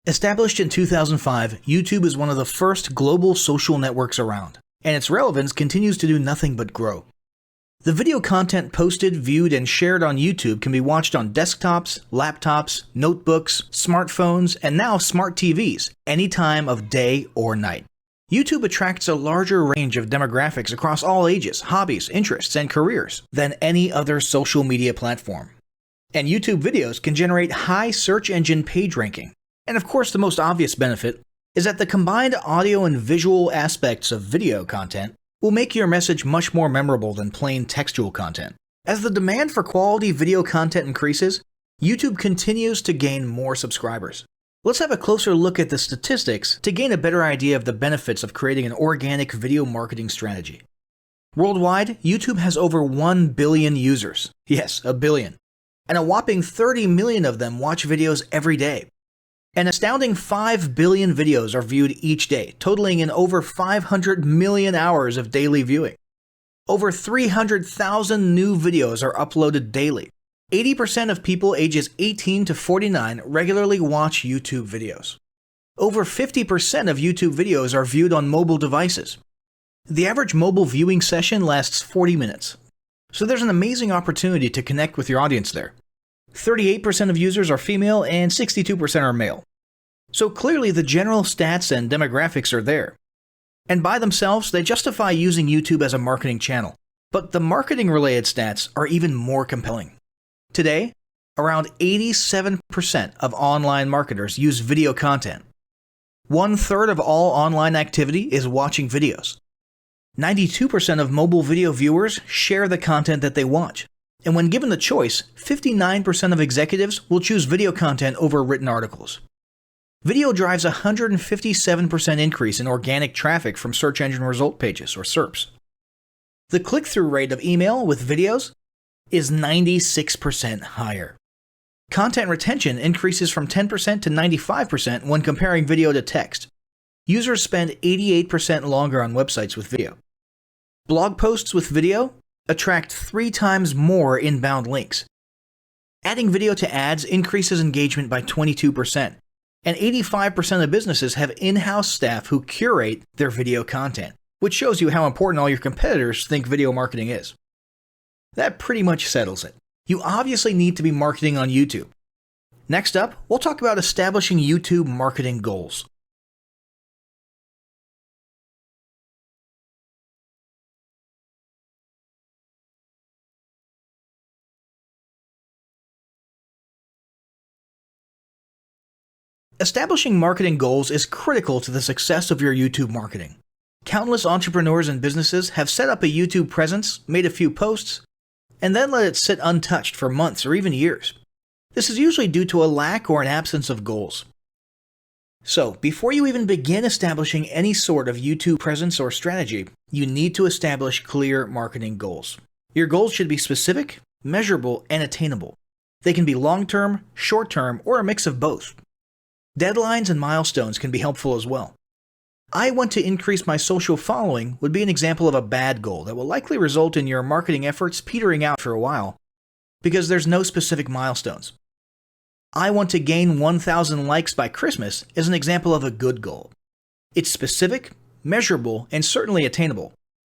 Established in 2005, YouTube is one of the first global social networks around, and its relevance continues to do nothing but grow. The video content posted, viewed, and shared on YouTube can be watched on desktops, laptops, notebooks, smartphones, and now smart TVs, any time of day or night. YouTube attracts a larger range of demographics across all ages, hobbies, interests, and careers than any other social media platform. And YouTube videos can generate high search engine page ranking. And of course, the most obvious benefit is that the combined audio and visual aspects of video content will make your message much more memorable than plain textual content. As the demand for quality video content increases, YouTube continues to gain more subscribers. Let's have a closer look at the statistics to gain a better idea of the benefits of creating an organic video marketing strategy. Worldwide, YouTube has over 1 billion users. Yes, a billion. And a whopping 30 million of them watch videos every day. An astounding 5 billion videos are viewed each day, totaling in over 500 million hours of daily viewing. Over 300,000 new videos are uploaded daily. 80% of people ages 18 to 49 regularly watch YouTube videos. Over 50% of YouTube videos are viewed on mobile devices. The average mobile viewing session lasts 40 minutes. So there's an amazing opportunity to connect with your audience there. 38% of users are female and 62% are male. So clearly the general stats and demographics are there. And by themselves, they justify using YouTube as a marketing channel. But the marketing-related stats are even more compelling. Today, around 87% of online marketers use video content. 1/3 of all online activity is watching videos. 92% of mobile video viewers share the content that they watch. And when given the choice, 59% of executives will choose video content over written articles. Video drives a 157% increase in organic traffic from search engine result pages, or SERPs. The click-through rate of email with videos is 96% higher. Content retention increases from 10% to 95% when comparing video to text. Users spend 88% longer on websites with video. Blog posts with video attract 3 times more inbound links. Adding video to ads increases engagement by 22%, and 85% of businesses have in-house staff who curate their video content, which shows you how important all your competitors think video marketing is. That pretty much settles it. You obviously need to be marketing on YouTube. Next up, we'll talk about establishing YouTube marketing goals. Establishing marketing goals is critical to the success of your YouTube marketing. Countless entrepreneurs and businesses have set up a YouTube presence, made a few posts, and then let it sit untouched for months or even years. This is usually due to a lack or an absence of goals. So, before you even begin establishing any sort of YouTube presence or strategy, you need to establish clear marketing goals. Your goals should be specific, measurable, and attainable. They can be long-term, short-term, or a mix of both. Deadlines and milestones can be helpful as well. I want to increase my social following would be an example of a bad goal that will likely result in your marketing efforts petering out for a while, because there's no specific milestones. I want to gain 1,000 likes by Christmas is an example of a good goal. It's specific, measurable, and certainly attainable.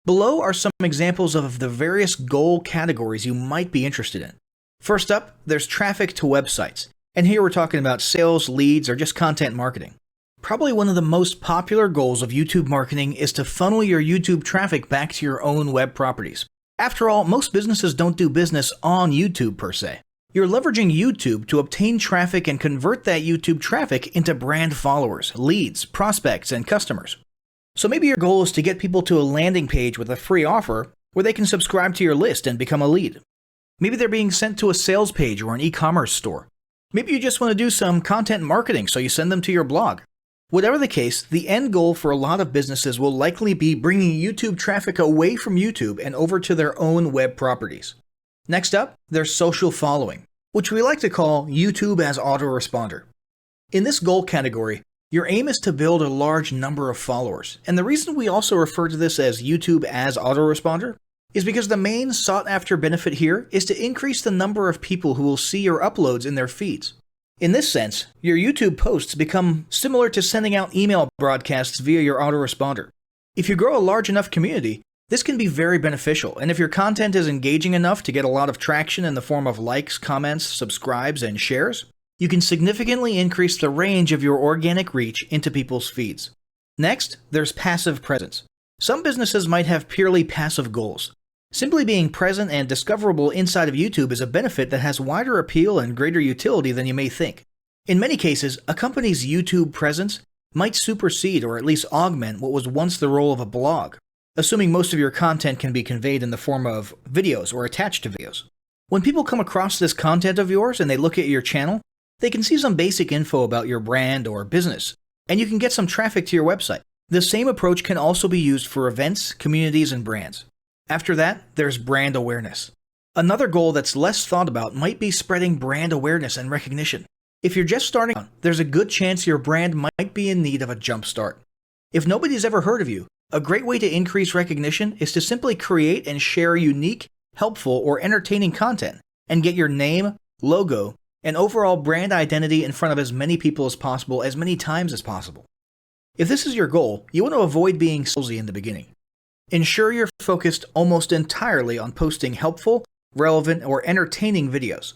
Below are some examples of the various goal categories you might be interested in. First up, there's traffic to websites. And here we're talking about sales, leads, or just content marketing. Probably one of the most popular goals of YouTube marketing is to funnel your YouTube traffic back to your own web properties. After all, most businesses don't do business on YouTube per se. You're leveraging YouTube to obtain traffic and convert that YouTube traffic into brand followers, leads, prospects, and customers. So maybe your goal is to get people to a landing page with a free offer where they can subscribe to your list and become a lead. Maybe they're being sent to a sales page or an e-commerce store. Maybe you just want to do some content marketing, so you send them to your blog. Whatever the case, the end goal for a lot of businesses will likely be bringing YouTube traffic away from YouTube and over to their own web properties. Next up, there's social following, which we like to call YouTube as autoresponder. In this goal category, your aim is to build a large number of followers, and the reason we also refer to this as YouTube as autoresponder is because the main sought-after benefit here is to increase the number of people who will see your uploads in their feeds. In this sense, your YouTube posts become similar to sending out email broadcasts via your autoresponder. If you grow a large enough community, this can be very beneficial, and if your content is engaging enough to get a lot of traction in the form of likes, comments, subscribes, and shares, you can significantly increase the range of your organic reach into people's feeds. Next, there's passive presence. Some businesses might have purely passive goals. Simply being present and discoverable inside of YouTube is a benefit that has wider appeal and greater utility than you may think. In many cases, a company's YouTube presence might supersede or at least augment what was once the role of a blog, assuming most of your content can be conveyed in the form of videos or attached to videos. When people come across this content of yours and they look at your channel, they can see some basic info about your brand or business, and you can get some traffic to your website. The same approach can also be used for events, communities, and brands. After that, there's brand awareness. Another goal that's less thought about might be spreading brand awareness and recognition. If you're just starting out, there's a good chance your brand might be in need of a jump start. If nobody's ever heard of you, a great way to increase recognition is to simply create and share unique, helpful, or entertaining content and get your name, logo, and overall brand identity in front of as many people as possible as many times as possible. If this is your goal, you want to avoid being salesy in the beginning. Ensure you're focused almost entirely on posting helpful, relevant, or entertaining videos.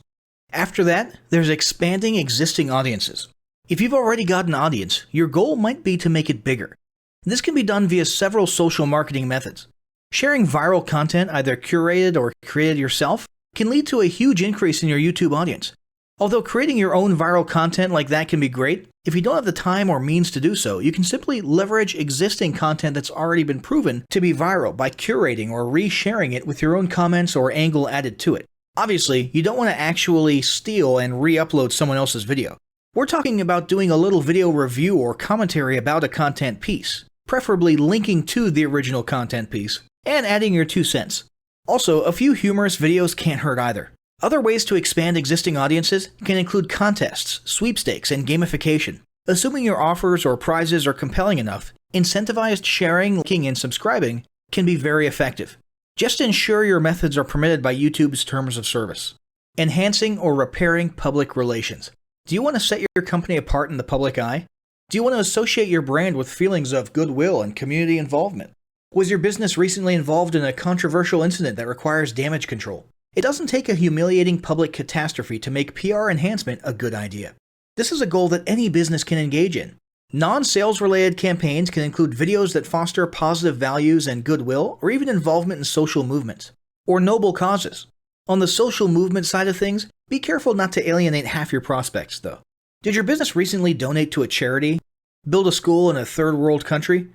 After that, there's expanding existing audiences. If you've already got an audience, your goal might be to make it bigger. This can be done via several social marketing methods. Sharing viral content, either curated or created yourself, can lead to a huge increase in your YouTube audience. Although creating your own viral content like that can be great, if you don't have the time or means to do so, you can simply leverage existing content that's already been proven to be viral by curating or resharing it with your own comments or angle added to it. Obviously, you don't want to actually steal and re-upload someone else's video. We're talking about doing a little video review or commentary about a content piece, preferably linking to the original content piece, and adding your 2 cents. Also, a few humorous videos can't hurt either. Other ways to expand existing audiences can include contests, sweepstakes, and gamification. Assuming your offers or prizes are compelling enough, incentivized sharing, liking, and subscribing can be very effective. Just ensure your methods are permitted by YouTube's terms of service. Enhancing or repairing public relations. Do you want to set your company apart in the public eye? Do you want to associate your brand with feelings of goodwill and community involvement? Was your business recently involved in a controversial incident that requires damage control? It doesn't take a humiliating public catastrophe to make PR enhancement a good idea. This is a goal that any business can engage in. Non-sales related campaigns can include videos that foster positive values and goodwill, or even involvement in social movements, or noble causes. On the social movement side of things, be careful not to alienate half your prospects, though. Did your business recently donate to a charity? Build a school in a third world country?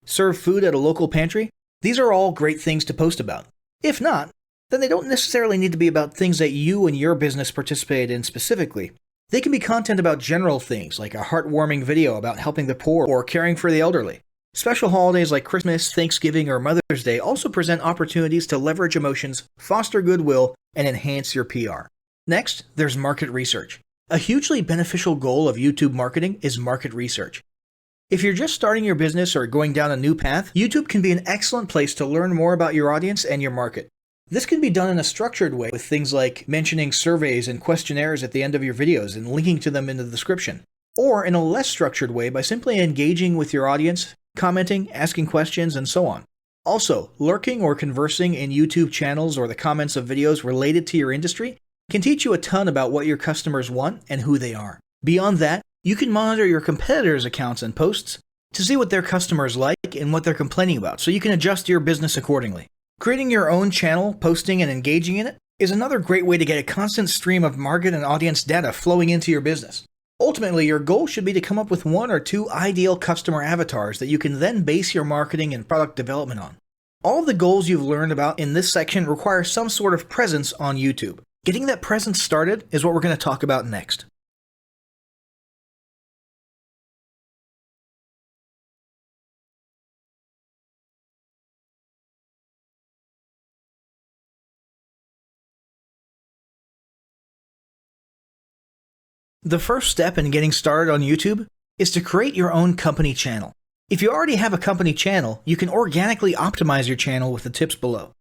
Serve food at a local pantry? These are all great things to post about. If not, then they don't necessarily need to be about things that you and your business participated in specifically. They can be content about general things, like a heartwarming video about helping the poor or caring for the elderly. Special holidays like Christmas, Thanksgiving, or Mother's Day also present opportunities to leverage emotions, foster goodwill, and enhance your PR. Next, there's market research. A hugely beneficial goal of YouTube marketing is market research. If you're just starting your business or going down a new path, YouTube can be an excellent place to learn more about your audience and your market. This can be done in a structured way with things like mentioning surveys and questionnaires at the end of your videos and linking to them in the description. Or in a less structured way by simply engaging with your audience, commenting, asking questions, and so on. Also, lurking or conversing in YouTube channels or the comments of videos related to your industry can teach you a ton about what your customers want and who they are. Beyond that, you can monitor your competitors' accounts and posts to see what their customers like and what they're complaining about, so you can adjust your business accordingly. Creating your own channel, posting, and engaging in it is another great way to get a constant stream of market and audience data flowing into your business. Ultimately, your goal should be to come up with 1 or 2 ideal customer avatars that you can then base your marketing and product development on. All of the goals you've learned about in this section require some sort of presence on YouTube. Getting that presence started is what we're going to talk about next. The first step in getting started on YouTube is to create your own company channel. If you already have a company channel, you can organically optimize your channel with the tips below.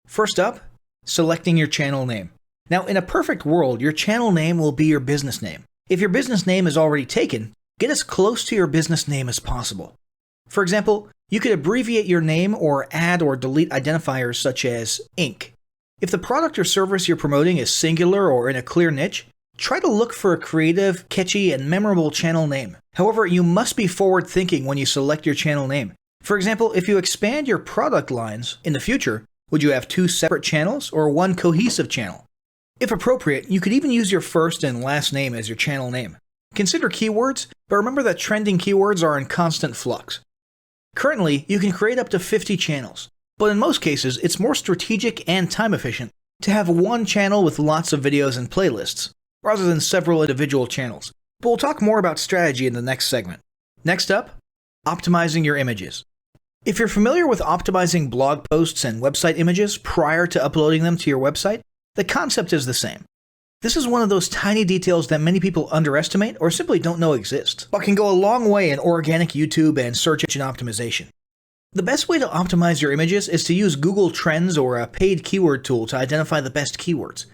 First up, selecting your channel name. Now, in a perfect world, your channel name will be your business name. If your business name is already taken, get as close to your business name as possible. For example, you could abbreviate your name or add or delete identifiers such as Inc. If the product or service you're promoting is singular or in a clear niche, try to look for a creative, catchy, and memorable channel name. However, you must be forward-thinking when you select your channel name. For example, if you expand your product lines in the future, would you have 2 separate channels or one cohesive channel? If appropriate, you could even use your first and last name as your channel name. Consider keywords, but remember that trending keywords are in constant flux. Currently, you can create up to 50 channels, but in most cases, it's more strategic and time efficient to have one channel with lots of videos and playlists, rather than several individual channels. But we'll talk more about strategy in the next segment. Next up, optimizing your images. If you're familiar with optimizing blog posts and website images prior to uploading them to your website, the concept is the same. This is one of those tiny details that many people underestimate or simply don't know exist, but can go a long way in organic YouTube and search engine optimization. The best way to optimize your images is to use Google Trends or a paid keyword tool to identify the best keywords.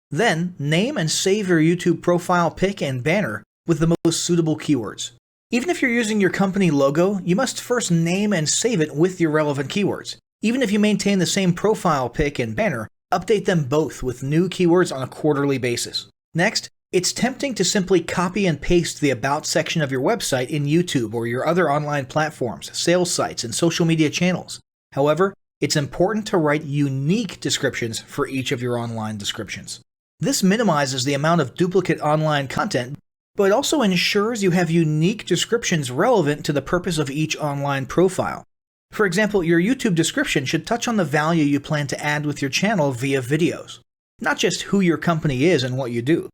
Then, name and save your YouTube profile pic and banner with the most suitable keywords. Even if you're using your company logo, you must first name and save it with your relevant keywords. Even if you maintain the same profile pic and banner, update them both with new keywords on a quarterly basis. Next, it's tempting to simply copy and paste the About section of your website in YouTube or your other online platforms, sales sites, and social media channels. However, it's important to write unique descriptions for each of your online descriptions. This minimizes the amount of duplicate online content, but it also ensures you have unique descriptions relevant to the purpose of each online profile. For example, your YouTube description should touch on the value you plan to add with your channel via videos, not just who your company is and what you do.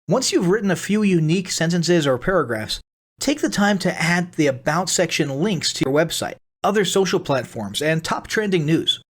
Once you've written a few unique sentences or paragraphs, take the time to add the About section links to your website, other social platforms, and top trending news.